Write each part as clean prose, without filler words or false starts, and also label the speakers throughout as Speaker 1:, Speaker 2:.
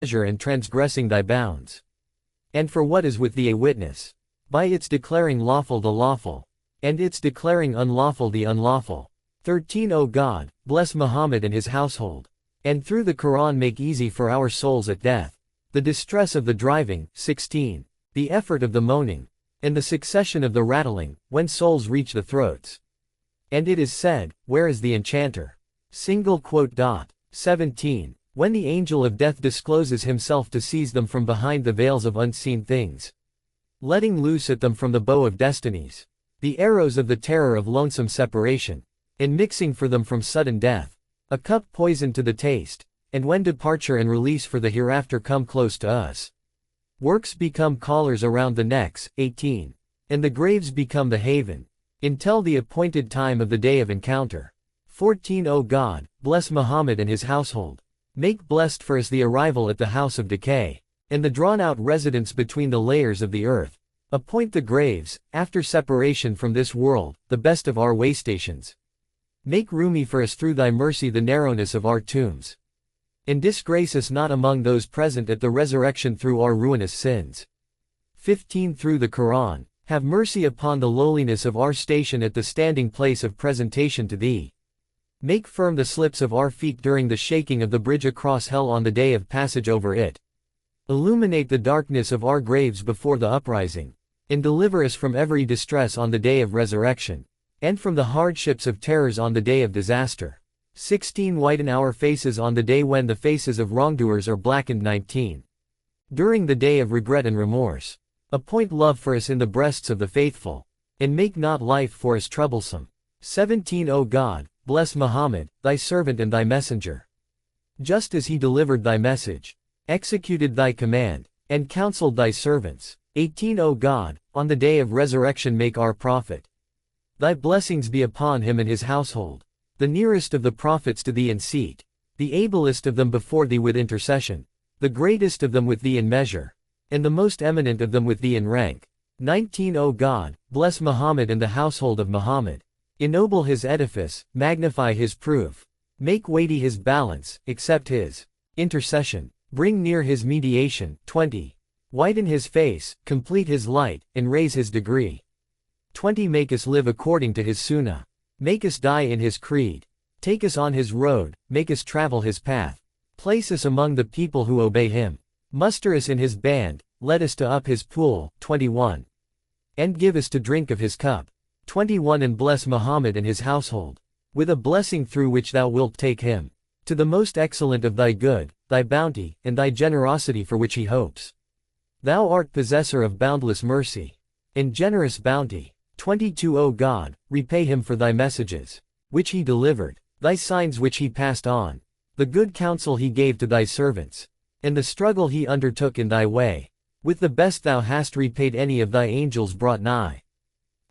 Speaker 1: pleasure and transgressing thy bounds. And for what is with thee a witness? By its declaring lawful the lawful, and its declaring unlawful the unlawful. 13 O God, bless Muhammad and his household. And through the Quran make easy for our souls at death the distress of the driving. 16. The effort of the moaning, and the succession of the rattling, when souls reach the throats. And it is said, where is the enchanter? 17. When the angel of death discloses himself to seize them from behind the veils of unseen things, letting loose at them from the bow of destinies the arrows of the terror of lonesome separation, and mixing for them from sudden death a cup poisoned to the taste, and when departure and release for the hereafter come close to us, works become collars around the necks. 18. And the graves become the haven, until the appointed time of the day of encounter. 14 O God, bless Muhammad and his household. Make blessed for us the arrival at the house of decay, and the drawn-out residence between the layers of the earth. Appoint the graves, after separation from this world, the best of our waystations. Make roomy for us through thy mercy the narrowness of our tombs. And disgrace us not among those present at the resurrection through our ruinous sins. 15 Through the Quran, have mercy upon the lowliness of our station at the standing place of presentation to thee. Make firm the slips of our feet during the shaking of the bridge across hell on the day of passage over it. Illuminate the darkness of our graves before the uprising, and deliver us from every distress on the day of resurrection, and from the hardships of terrors on the day of disaster. 16 Whiten our faces on the day when the faces of wrongdoers are blackened. 19. During the day of regret and remorse, appoint love for us in the breasts of the faithful, and make not life for us troublesome. 17 O God, bless Muhammad, thy servant and thy messenger. Just as he delivered thy message, executed thy command, and counseled thy servants. 18 O God, on the day of resurrection make our prophet. Thy blessings be upon him and his household, the nearest of the prophets to thee in seat, the ablest of them before thee with intercession, the greatest of them with thee in measure, and the most eminent of them with thee in rank. 19 O God, bless Muhammad and the household of Muhammad. Ennoble his edifice, magnify his proof, make weighty his balance, accept his intercession, bring near his mediation. 20. Whiten his face, complete his light, and raise his degree. 20 Make us live according to his sunnah. Make us die in his creed. Take us on his road, make us travel his path. Place us among the people who obey him. Muster us in his band, let us to up his pool. 21. And give us to drink of his cup. 21 And bless Muhammad and his household, with a blessing through which thou wilt take him to the most excellent of thy good, thy bounty, and thy generosity for which he hopes. Thou art possessor of boundless mercy and generous bounty. 22 O God, repay him for thy messages, which he delivered, thy signs which he passed on, the good counsel he gave to thy servants, and the struggle he undertook in thy way. With the best thou hast repaid any of thy angels brought nigh,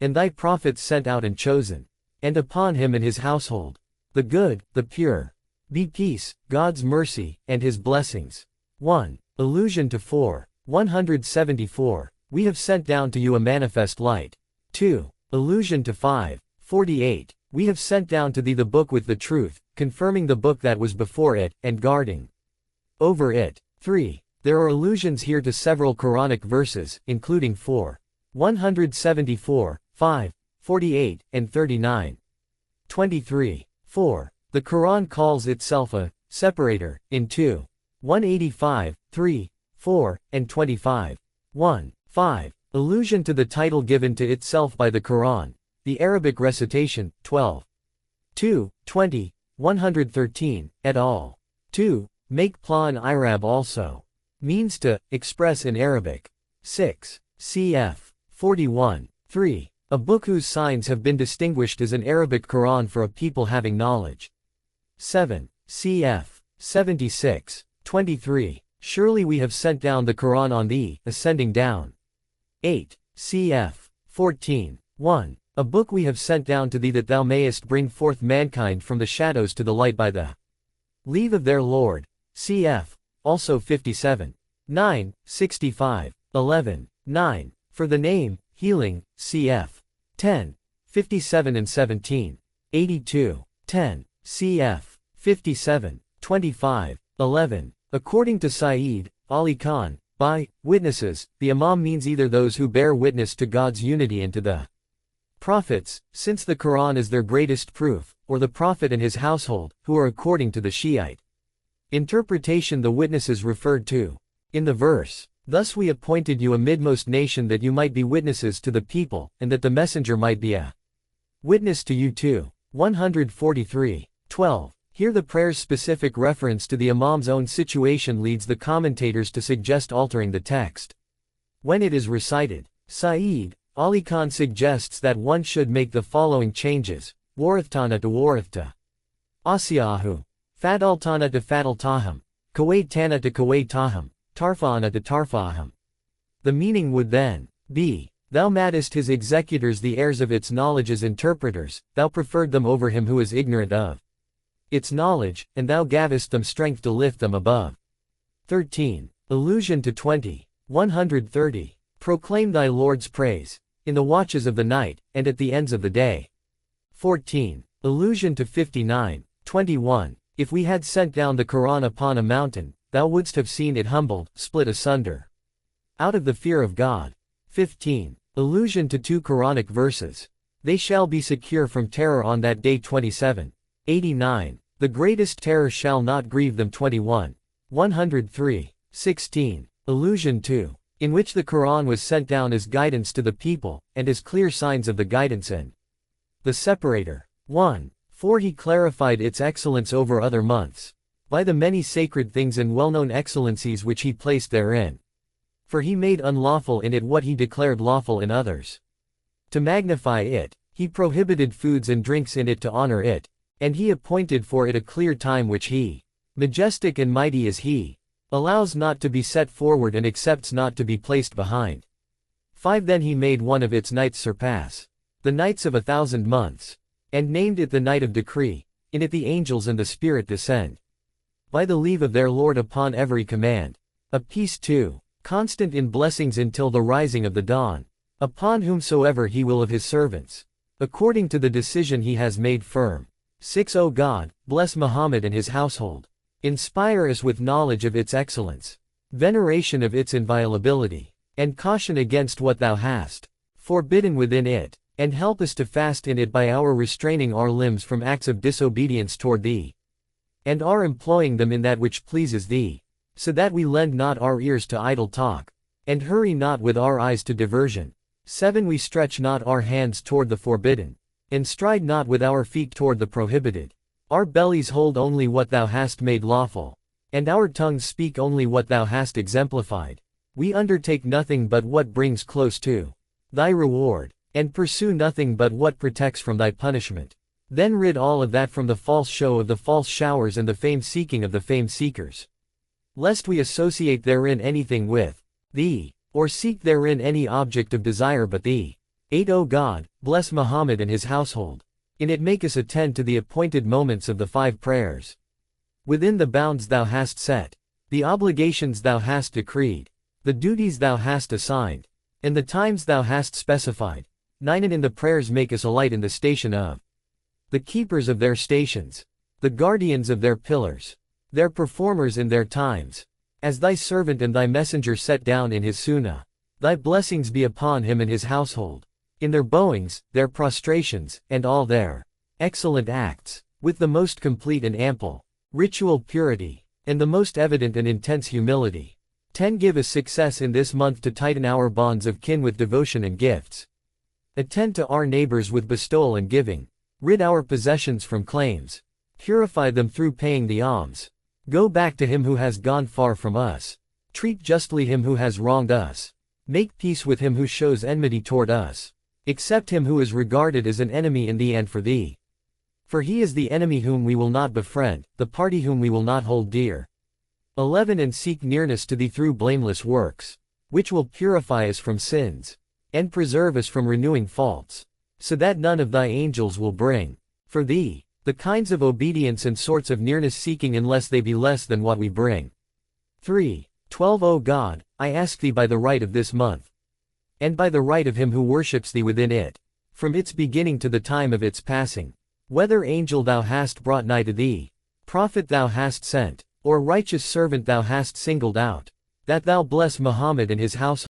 Speaker 1: and thy prophets sent out and chosen, and upon him and his household, the good, the pure, be peace, God's mercy, and his blessings. 1. Allusion to 4. 174. We have sent down to you a manifest light. 2. Allusion to 5. 48. We have sent down to thee the book with the truth, confirming the book that was before it, and guarding over it. 3. There are allusions here to several Quranic verses, including 4. 174, 5, 48, and 39. 23. 4. The Quran calls itself a separator, in 2. 185, 3, 4, and 25. 1. 5. Allusion to the title given to itself by the Quran, the Arabic recitation, 12. 2. 20, 113, et al. 2. Make pla in Arab also. Means to express in Arabic. 6. Cf. 41. 3. A book whose signs have been distinguished as an Arabic Quran for a people having knowledge. 7. Cf. 76. 23. Surely we have sent down the Quran on thee, ascending down. 8. Cf. 14. 1. A book we have sent down to thee that thou mayest bring forth mankind from the shadows to the light by the leave of their Lord. Cf. Also 57. 9. 65. 11. 9. For the name, healing, cf. 10. 57 and 17. 82. 10. Cf. 57. 25. 11. According to Saeed Ali Khan, by witnesses, the Imam means either those who bear witness to God's unity and to the prophets, since the Quran is their greatest proof, or the Prophet and his household, who are according to the Shiite interpretation the witnesses referred to in the verse. Thus we appointed you a midmost nation that you might be witnesses to the people, and that the messenger might be a witness to you too. 143. 12. Here the prayer's specific reference to the Imam's own situation leads the commentators to suggest altering the text when it is recited. Saeed Ali Khan suggests that one should make the following changes: Warathtana to Warathta, Asiyahu, Fadaltana to Fadaltaham, Kawaytana to Kawaytaham, Tarfana to Tarfaham. The meaning would then be, Thou madest his executors the heirs of its knowledge as interpreters, thou preferred them over him who is ignorant of its knowledge, and thou gavest them strength to lift them above. 13. Allusion to 20. 130. Proclaim thy Lord's praise, in the watches of the night, and at the ends of the day. 14. Allusion to 59. 21. If we had sent down the Quran upon a mountain, thou wouldst have seen it humbled, split asunder, out of the fear of God. 15. Allusion to 2 Quranic verses. They shall be secure from terror on that day. 27. 89. The greatest terror shall not grieve them. 21. 103. 16. Allusion to, in which the Quran was sent down as guidance to the people, and as clear signs of the guidance and the separator. 1. For he clarified its excellence over other months, by the many sacred things and well-known excellencies which he placed therein. For he made unlawful in it what he declared lawful in others. To magnify it, he prohibited foods and drinks in it to honor it, and he appointed for it a clear time which he, majestic and mighty is he, allows not to be set forward and accepts not to be placed behind. 5. Then he made one of its nights surpass the nights of 1,000 months, and named it the night of decree. In it the angels and the Spirit descend, by the leave of their Lord upon every command. A peace too, constant in blessings until the rising of the dawn, upon whomsoever he will of his servants, according to the decision he has made firm. 6. O God, bless Muhammad and his household. Inspire us with knowledge of its excellence, veneration of its inviolability, and caution against what thou hast forbidden within it, and help us to fast in it by our restraining our limbs from acts of disobedience toward thee, and our employing them in that which pleases thee, so that we lend not our ears to idle talk, and hurry not with our eyes to diversion. 7. We stretch not our hands toward the forbidden, and stride not with our feet toward the prohibited. Our bellies hold only what thou hast made lawful, and our tongues speak only what thou hast exemplified. We undertake nothing but what brings close to thy reward, and pursue nothing but what protects from thy punishment. Then rid all of that from the false show of the false showers and the fame-seeking of the fame-seekers, lest we associate therein anything with thee, or seek therein any object of desire but thee. 8. O God, bless Muhammad and his household. In it make us attend to the appointed moments of the 5 prayers, within the bounds thou hast set, the obligations thou hast decreed, the duties thou hast assigned, and the times thou hast specified. 9. And in the prayers make us a light in the station of the keepers of their stations, the guardians of their pillars, their performers in their times, as thy servant and thy messenger set down in his sunnah. Thy blessings be upon him and his household, in their bowings, their prostrations, and all their excellent acts, with the most complete and ample ritual purity, and the most evident and intense humility. 10. Give us success in this month to tighten our bonds of kin with devotion and gifts. Attend to our neighbors with bestowal and giving. Rid our possessions from claims. Purify them through paying the alms. Go back to him who has gone far from us. Treat justly him who has wronged us. Make peace with him who shows enmity toward us. Accept him who is regarded as an enemy in thee and for thee. For he is the enemy whom we will not befriend, the party whom we will not hold dear. 11. And seek nearness to thee through blameless works, which will purify us from sins, and preserve us from renewing faults, so that none of thy angels will bring, for thee, the kinds of obedience and sorts of nearness seeking unless they be less than what we bring. 3. 12. O God, I ask thee by the right of this month, and by the right of him who worships thee within it, from its beginning to the time of its passing, whether angel thou hast brought nigh to thee, prophet thou hast sent, or righteous servant thou hast singled out, that thou bless Muhammad and his household.